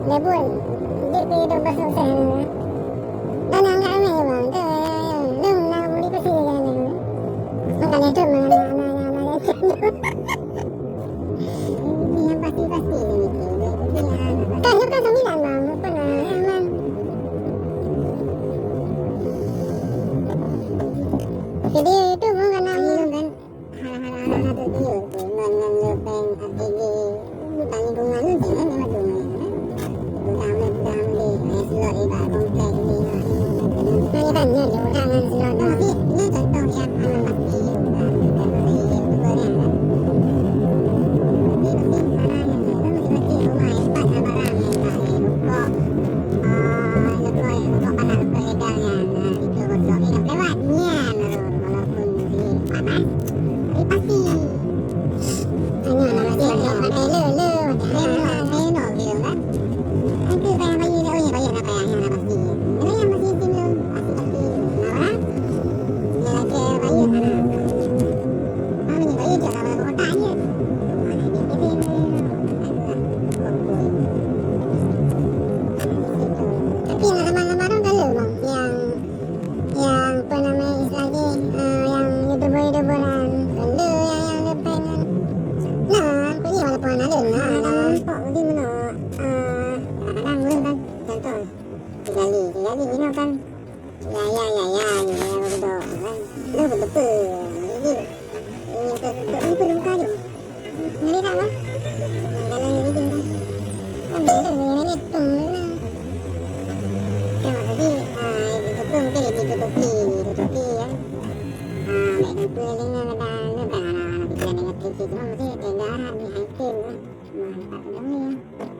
Lebon, dia pergi bersukses dan angkat memang tu belum nak beli pasti kan makanya tu mana yang pasti kan bukan 9 bang pernah emang jadi itu bukan nama kan hal-hal tu dia dengan lepeng ATG bukan lingkungan tu jangan memang tu slot ibarat komplek ni ni tanya je jangan slot tapi ni contoh yang aman bakti Tiga kan ya betul ini perlu kayu ini tak lah dalam ini kan ini tung kalau tadi itu mungkin ditutupi ya mereka pelingnya ada pikiran dengan kritik cuma mesti kendaraan di hiking lah cuma dapat demi ya